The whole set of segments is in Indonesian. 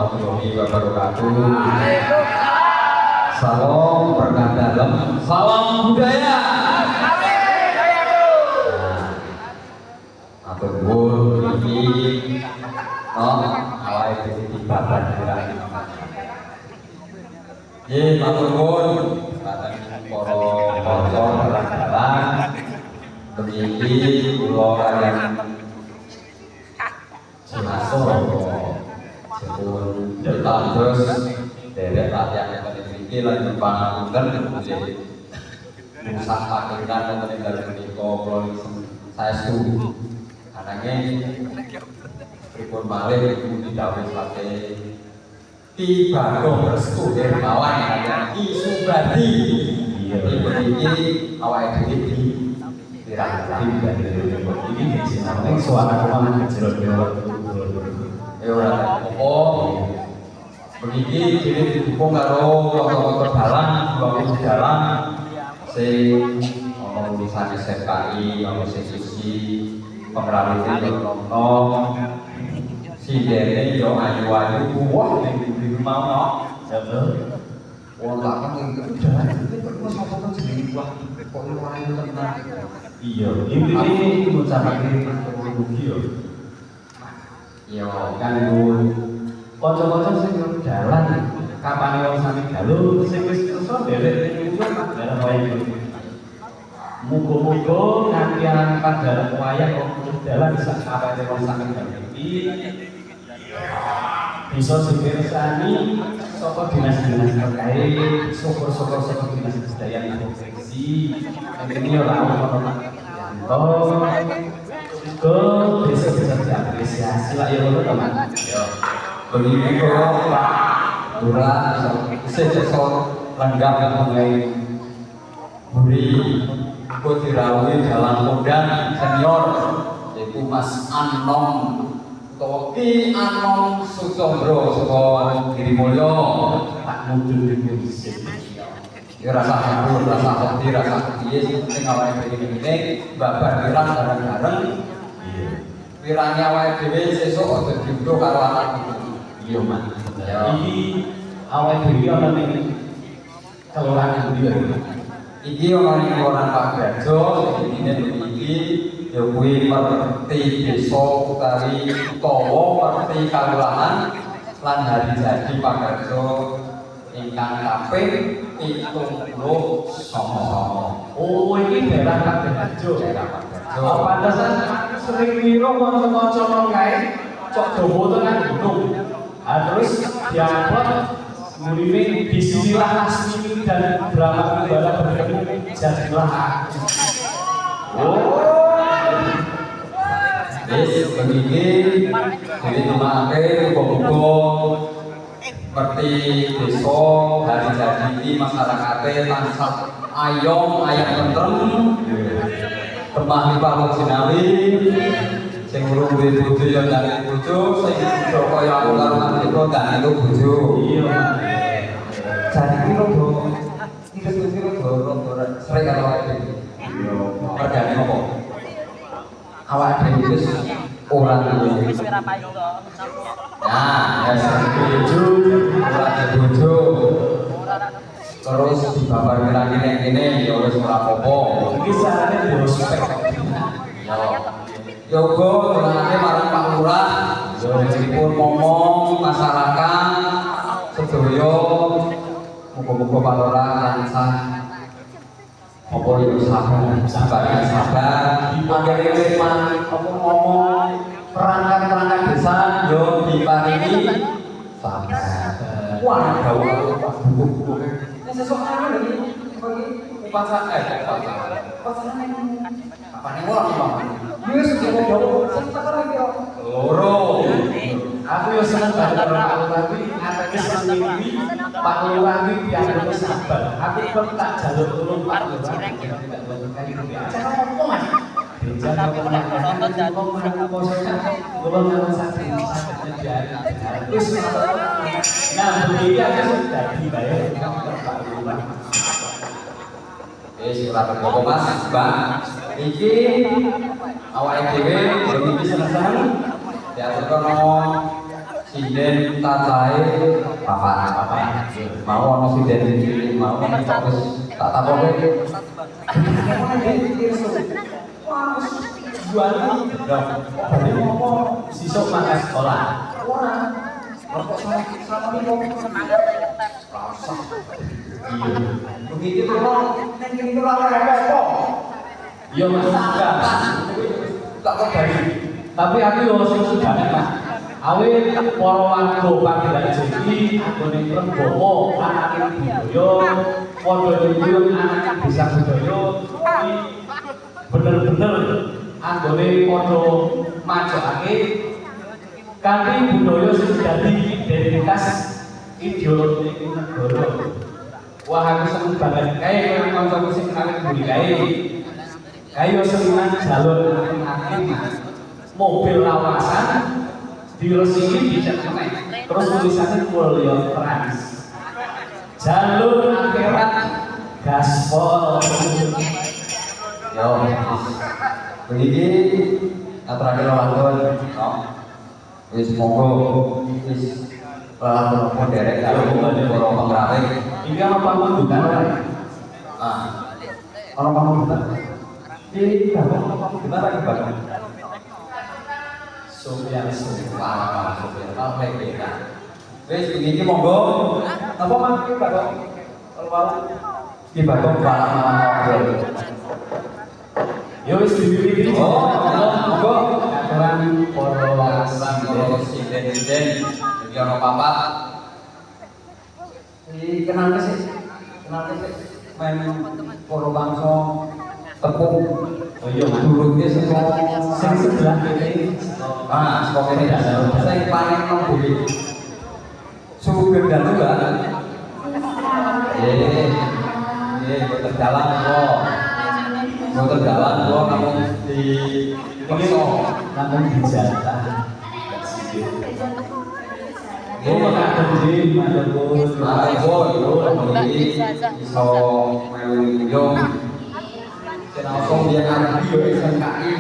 warahmatullahi wabarakatuh. Salam berkah dalam, salam budaya. Atur nuwun iki awake dhewe dibabat dirani. Nggih, matur nuwun dhateng para kanca dalang-dalang. Mriki kula kaliyan Sinasor jepun ditandos derek latihan wonten mriki lan pangapunten nggih. Musak paketan wonten ing dalem menika kula saestu. Ananging pripun malih pundi dawuh sate tiba restu dermawan kaliyan Ki Subadi. Iki awake dhewe dirang-rang iki sinameng suara kumangan jero ora apa begini dhewe didukung karo kota-kota dalang, bangun dalang sing ana urusan SMKI, ana sing sisi pengrawitin nom sidene yo ayu-ayu wah ning ndi mau no. Wong tak kan jalan iki kok sapa jenenge wah kok ayu tenan. Iya, ini ngucapake rugi yo. Yo kanggo kanca-kanca sing dalan kapane wong sami dalu sing wis kersa nderek ning kuwi dalan wayang. Muga-muga nganti aran dalan wayang kok dalan bisa kapane wong sami dalu iki bisa dipirsani saka dinas-dinas terkait, syukur-syukur saka dinas kebudayaan provinsi. Ini ora ono ke bisa diapresiasi lah ya lho teman. Yo. Begini kok Pak Lurah sesuk lenggap mengenai buri Kodirawuhi dalam kondang senior yaitu Mas Anom Toki Anom Sucondro saka Girimulya tak mudun dipun dhisik. Ya rasa syukur, rasa sedih, rasa sedih sing awake dhewe ngene babar pirang bareng-bareng. Iya. Pirange awake dhewe sesuk aja diundo karo anak itu. Iya, Mas. Iki awake dhewe ana ning kelurahan ndi ya? Iki ana ning kelurahan Pak Brajo sing dene iki ya kuwi Perti Desa utawi utawa Perti Kalurahan lan hari jadi Pak Brajo ingkang kaping 79. Oh, ini daerah Pak Brajo. Daerah Pak Brajo. Pantesan sering ngira kanca-kanca nang kae cok dawa tenan gunung. Terus diangkut murine bismillah asmi dan drama bala berkembang jadilah aku. Oh. Wis begini jadi numake muga-muga seperti desa hari jadi ini masyarakatnya tansah ayom ayam tentrem temah limpah wong sinawi sing urung duwe bojo ya ndang bojo sing udah kaya aku karo maneka ndang itu bojo. Iya. Jadi iki lho kira-kira rada srek karo awake dhewe. Iya. Regane opo? Awake dhewe wis ora duwe. Nah, ya bojo, ora bojo. Terus dibabar pirang kene ya wis ora apa-apa. Iki sarane prospek. Ya uga donane marang Pak Lurah, ya dipun ngomong masyarakat sedaya muga-muga Pak Lurah tansah apa yo sabar. Dipanggil apa ngomong perangkat desa yo diparingi sabar. Wah, dawuh Pak buku-buku. Nek sesuk ana iki upacara apane ora wis dawuh sing tak ora iki loro. Aku yo seneng banget karo Pak Lurah iki ateke sendiri Pak Lurah iki dianggep sabar. Aku kok tak jaluk tulung Pak Lurah. Tidak boleh kali iki. Acara opo Mas? Jangan nonton dan nah begini aja sudah dibayar surat berkoko Mas Mbak iki awake dhewe iki seneng diatur kono sinden tatae papan mau ono sinden iki mau terus tak takoke jualan berarti mau sisuk makan sekolah ora rokok sama semangat rasa iya begitu tuh nek iki ora apa iya mas enggak tak kebari tapi aku yo sing sudane mas awit para warga panggilan jadi anggone Renggowo anake budaya padha nyuyun anake desa budaya iki bener-bener anggone padha majokake kanthi budaya sing dadi identitas ideologi negara. Wah aku seneng banget kae kanca sing kawit budi kae. Kae yo seneng jalur aking mobil lawasan diresiki dijak meneh. Terus tulisannya Mulya Trans. Jalur akhirat gaspol. Yo. Begini terakhir lawan wis monggo wis lawan derek karo para pengrawe. Iki ana panggungan ora? Ana panggungan. Iki apa panggungan lagi Bang? Sopian sumpah, sopian beda. Wis begini monggo. Apa mangke Pak? Kalau iki bakal barang ngobrol. Yo wis diwiwiti. Oh, monggo. Aturan para sinden iki ana papat. Kenal sih main para bangsa tepung. Oh iya, durunge sing sebelah kene. Saka kene dasar. Sing paling nemburi. Suku dalu kan. Boten dalan kok. Boten dalan kok namun di pekso, namun dijatah. Makasih, iso melu langsung dia kan bio SMKI.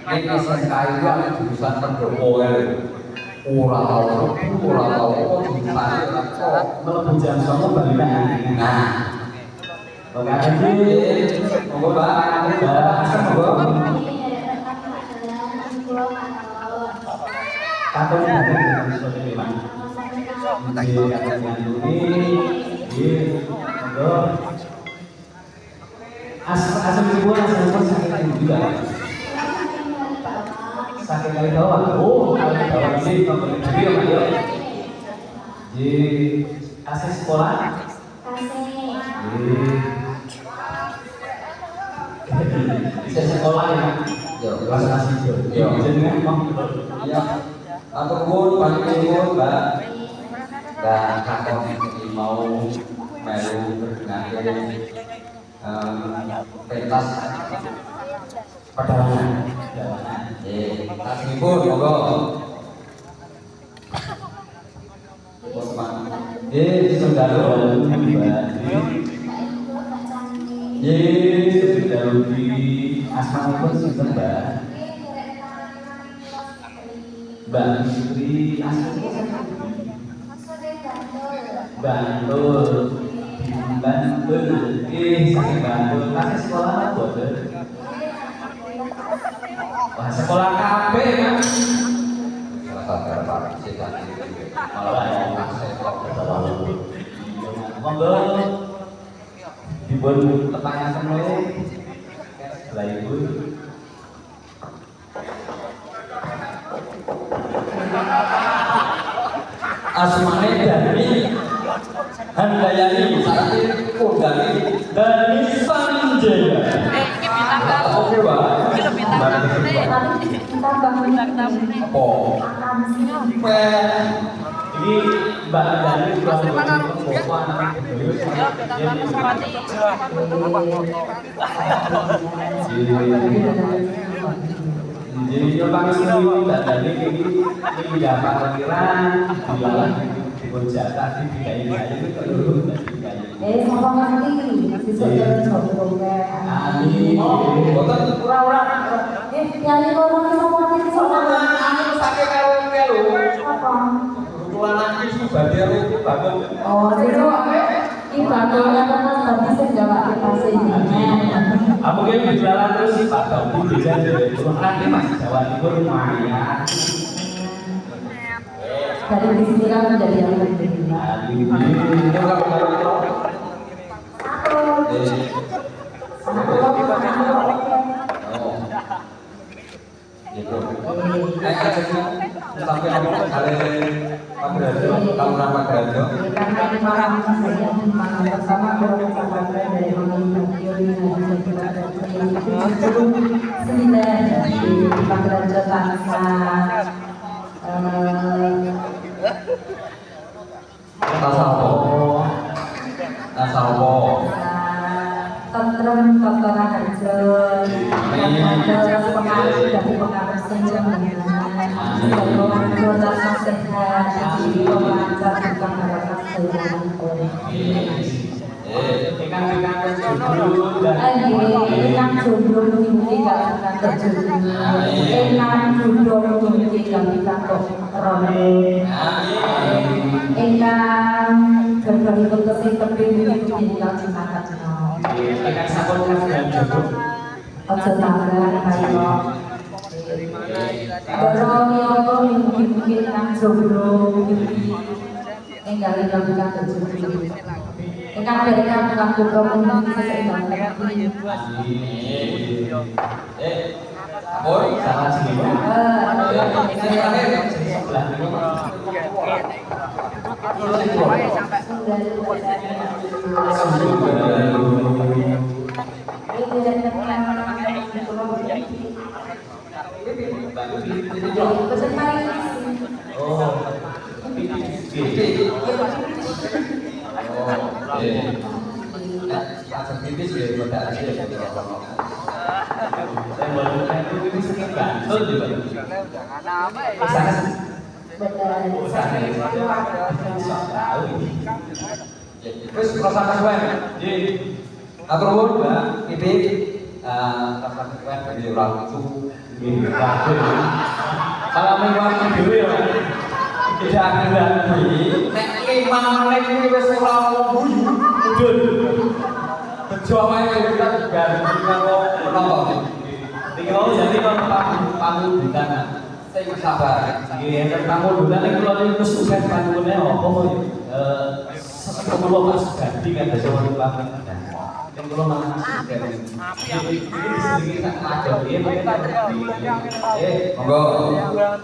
Ini SMKI itu ada jurusan pendopo ya. Ora tau kok jurusan mlebu jam 09.00 bali nang. Nah. Makasih. Monggo Pak, monggo. Takon dengan sore Pak. Asal ibu sakit juga. Sakit kali bawah. Oh, kali bawah ini pembeli video Pak. Di asal sekolah. Bisa sekolah ya. Yo, kelas asih yo. Yo, jenengan iya. Ataupun panggilan Mbak. Dan kakak mau melu berdengar pentas pedalangan. Tas ngipun monggo. Saudara saudara di asmanipun sinten Mbak? Mbak Sri asmanipun Bantul. Bantul, saking Bantul. Kasih sekolah apa boten? Wah sekolah KB kan? Sekolah KB sih kan? Malah mau kasih sekolah. Monggo dipun pertanyakan oleh sebelah ibu. Asmane Dani Handayani saiki Kodani Dani Sanjaya. Iki bintang tamu. Oke, Pak. Iki bintang tamu. Bintang tamu. Oh. Ini Mbak Dani sudah jadi yang paling sering Mbak Dani ini tidak parkiran dilalah dipun jatah di DKI itu terlalu sama ngerti bisa coba. amin boten ora nyanyi ngomong sama ngerti sama anu sakit karo melu apa berarti aku bangun. Oh, itu ibaratnya kan tadi saya jawab bahasa Indonesia. Aku kan berjalan terus sih Pak Bambu bisa jadi turun nanti Mas Jawa Timur lumayan. Dari disinilah menjadi yang penting. Ini kalau oh, gitu. Sampai aku kali Magrajo, kamu nama Magrajo. Karena di malam saya di malam pertama bersama dari Malang teori dan sembilan di Magrajo Bangsa. Nasawo. Tentrem tontonan kerja, terus pengaruh dari pengaruh sejarah, golongan keluarga sehat, jadi pengajar bukan masyarakat sejarah. Enak jodoh mungkin gak akan terjodoh, enak jodoh mungkin gak bisa teroleh, enak berbagi potensi terpilih mungkin gak bisa teroleh. Akan sabun kan jodoh. Ojo tanggal kayo. Dorong yo mungkin nang jodoh enggal bukan terjodoh. Engkau mereka mengaku komunikasi sesuatu. Boy, salah sini. Terus proses kesuwen, jadi atur nuwun Mbak Ibi, proses kesuwen dari orang itu ini terakhir. Kalau menguasai dulu ya, tidak ada lagi. Nek 5 menit ini wis ora bunyi, mudun. Bejo ae kita ganti karo penonton. Iki mau jadi tamu bukan sing sabar. Nggih, enten tamu bukan iki kula niku sukses pangune apa sesepuh Mas ganti kan dadi wong pamit. Yang kula mangan dari ini diselingi sak lajeng monggo.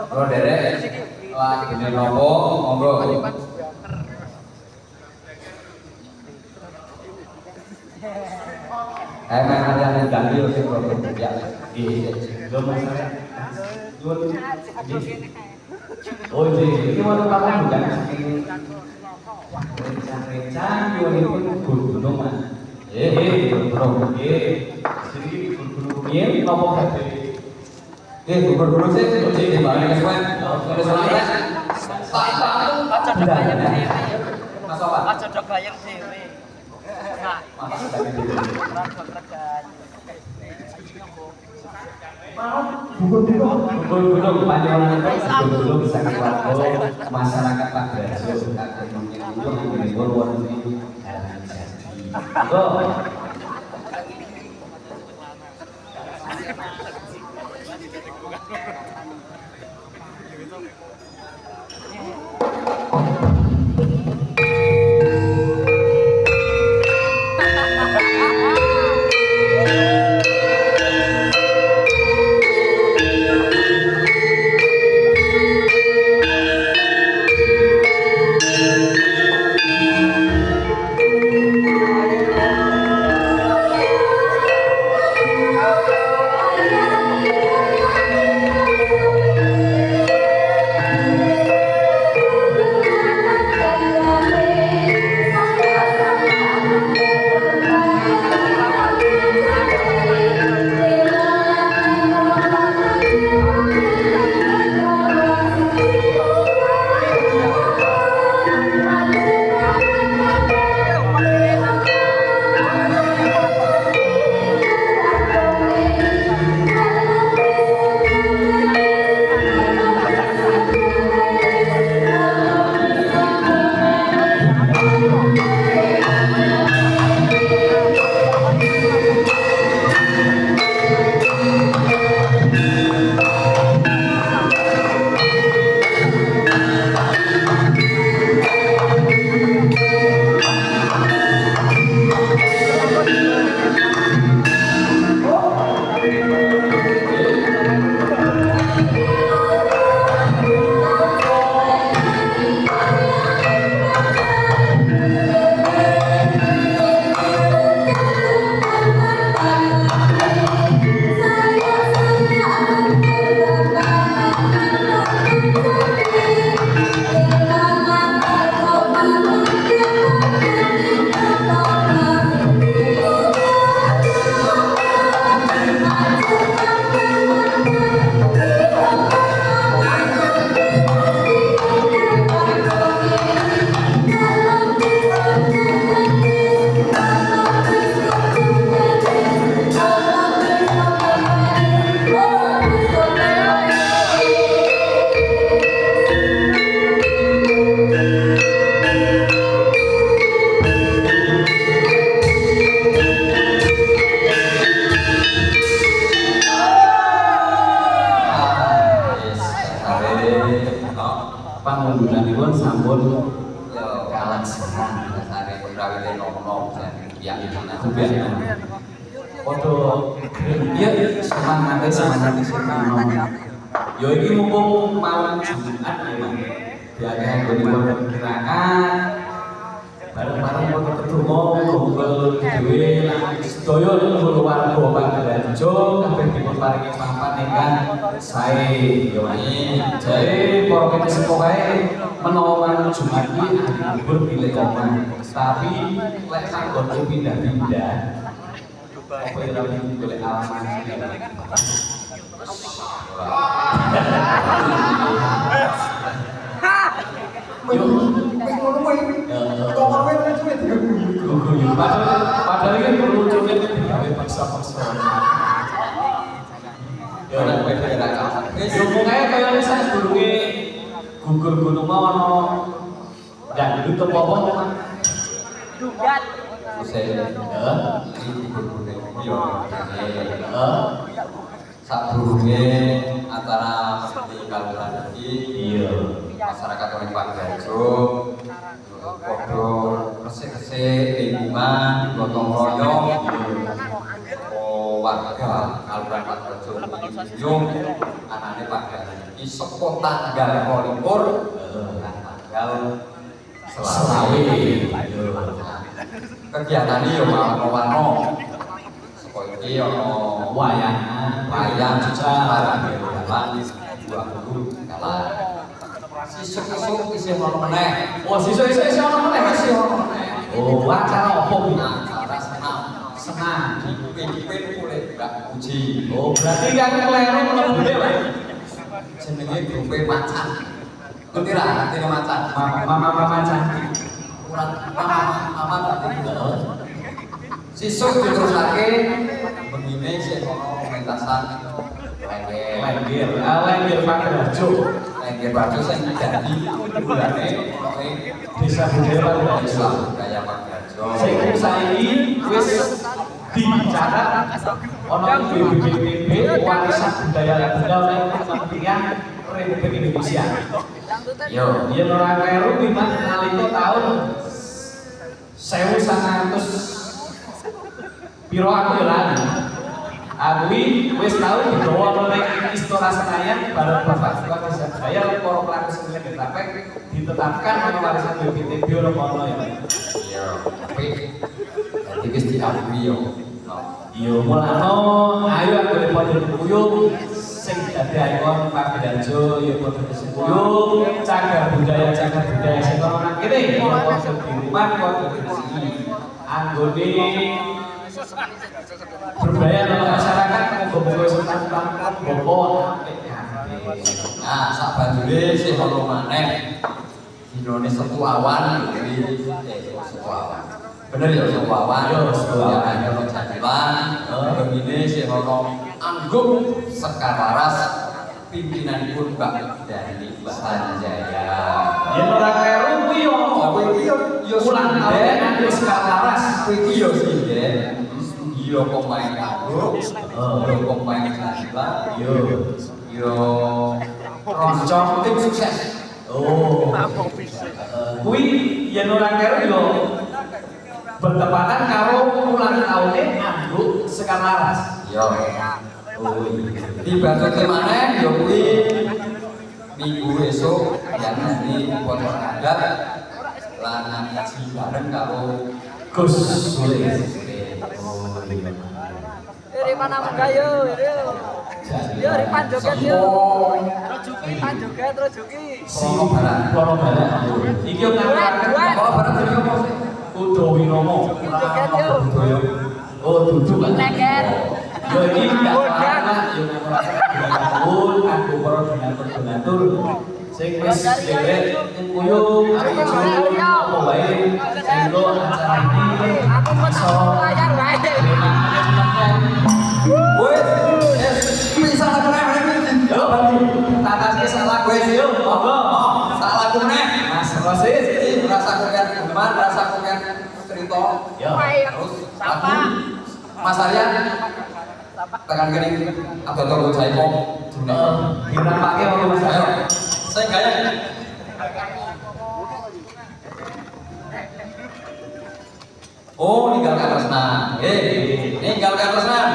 Kula derek. Wah, ini nopo, monggo. Memang ada yang ganti sih kalau ya di belum masalah. Oh ini mau kapan bukan saking rencana ini pun gunung mas. Gunung jadi gunung ini nopo ganti. Gunung sih di mana kesuwen? Ada salah Pak Mas Sobat. Aja dok bayar dhewe. Gunung Panjang gunung sangat warga masyarakat Magrajo akan mengunjungi gunung ini dalam jadi. sampun Yo kalah senang. dasare pegawai nom-nom ya Aku biasa. Foto iya semangat senang. Yo iki mumpung malam Jumat ya Mas. Biasanya gue berkirakan bareng-bareng foto ketemu kumpul dhewe lan sedaya nunggu warga Pangranjo kabeh diparingi papan ingkang sae yo ini jare para pemirsa kae menawa malam Jumat iki libur pilih omah tapi lek panggonku pindah-pindah apa ya lagi golek alamat Padahal ini berlucunya digawe paksa-paksa. Ya ora kowe ngomong ae kaya wis sadurunge gugur gunung mau ana dangdut apa apa. dugat Saya iki gurune yo sadurunge antara di Kalurahan iki iya. masyarakat orang Pangranjo podo resik-resik lingkungan gotong royong warga Kalurahan Pangranjo yung anane Pangranjo iki saka tanggal 22 tanggal selawe kegiatan ini ya warna-warna seperti wayang juga dalam dua guru kalah sisuk-sisuk isi ono meneh Sisuk-sisuk isi ono meneh isi ono meneh. Acara apa iki? acara senam dipimpin oleh Mbak Puji Berarti kan kleru mlebune wae. jenenge grupe macan ngerti ra ngerti macan Mama cantik. kurang mama berarti sisuk diterusake begini sih ono pementasan Lenggir Pangranjo. Lenggir Pangranjo sing jadi bulane pokoke Desa budaya Pangranjo. budaya Pangranjo Sing saiki wis dicatat ana BPPB warisan budaya nasional ning Kementerian Republik Indonesia. yo Yen ora kleru memang nalika taun 1900 piro aku ya lali. Aku wis tau digawa ning Istora Senayan bareng Bapak Ketua Desa Budaya para pelaku seni Getrapek ditetapkan ana warisan BPPB ora ono ya. iya tapi jadi wis diakui yo Iya mulano ayo aku padha kuyung sing dadi ikon Pangranjo ya padha kuyung cagar budaya sing ono nang kene ya padha di rumah padha diresiki anggone berbudaya dalam masyarakat muga-muga setan bopo nah sakbanjure sih ono maneh dinone Setu Awan iki Setu Awan bener ya Setu Awan Yo, Setu Awan. ya ono jadilan begini sih ono Anggung Sekar Waras pimpinanipun Mbak Dani Sanjaya yen ora kleru kuwi yo ulang tahun aku sekarang iki yo sih yo pemain Anggung yo pemain Jadilan yo roncong tim sukses kuwi yen ora kleru yo bertepatan karo ulang tahunnya Anggung Sekar Waras. yo dibantu maneh yo kuwi minggu esuk yang nanti foto adat lan ngaji bareng karo Gus Sule. Iri mana menggayo, yo Ripan joget yo. Rojuki, Pan joget, Rojuki. Sono Barat. Sono Barat. Iki yo ngangkat Kalau Barat jadi apa sih? Udo Winomo. Joget yo. Oh, duduk kan. Lengger. Yo iki gak anak yo ngangkat aku para donatur sing wis derek kuyung apa wae selo acara iki Aku mau layar wae. Wes, bisa lagu nih, Yo, tatake salah kowe yo, monggo. salah lagu nih. Mas Rosis, Rasa koken geman, rasa koken cerita. yo. Terus lagu Mas Aryan tekan kene atau tunggu saya kok. Dirampake wae Mas. Ayo, saya gaya. Oh, ninggalkan Resnan. Ninggalkan Resnan.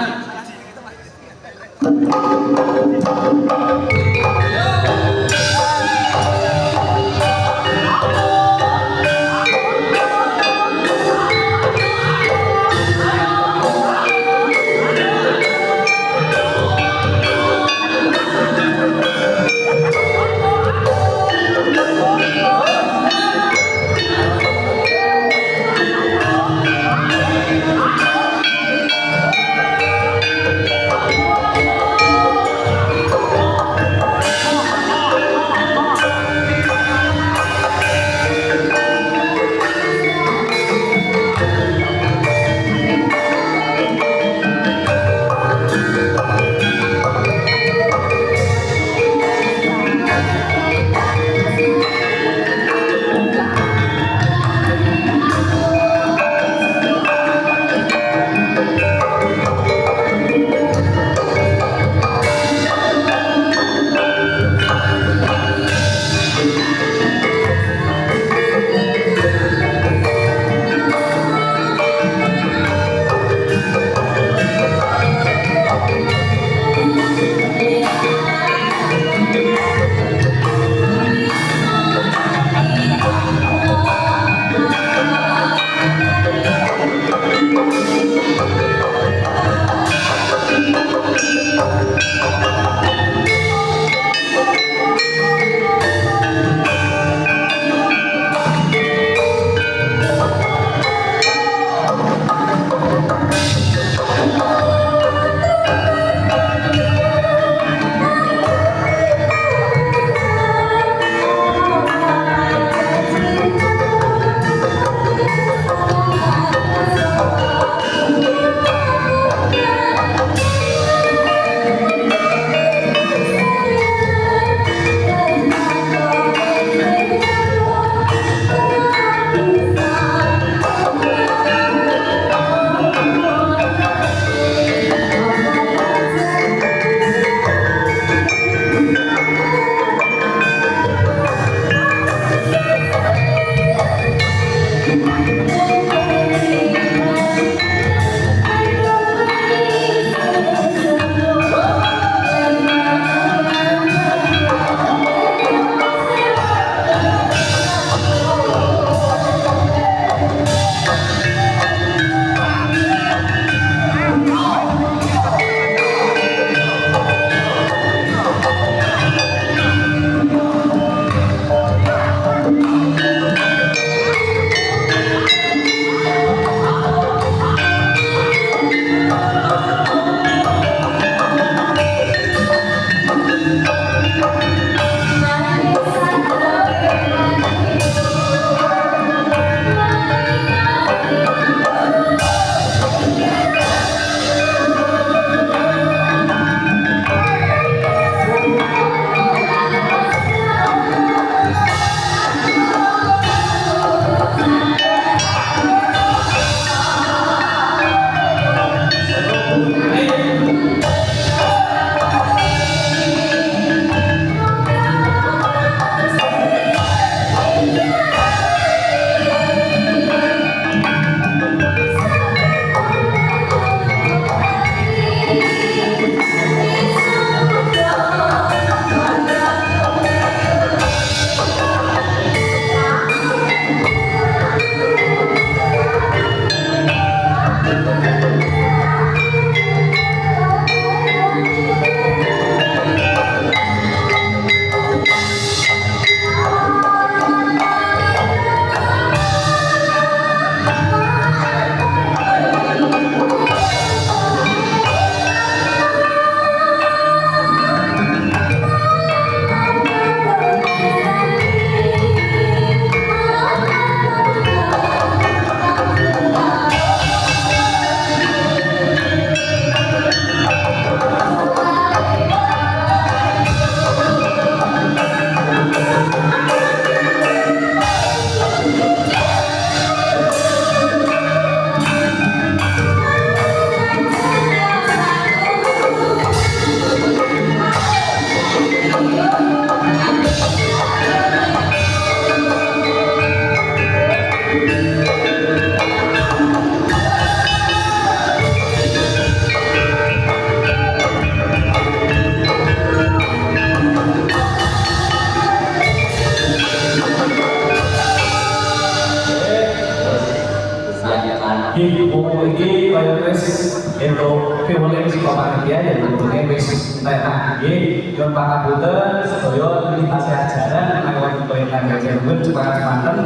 sekolah panitia ya bentuknya wis entek nggih yo pangapunten sedaya lintas ajaran lewat koyo tanggal jambut cuman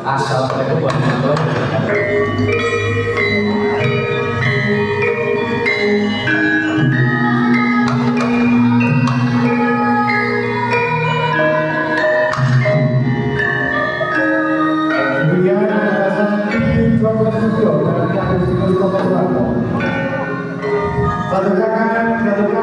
asal mereka buat motor. Satu kakak, satu kakak.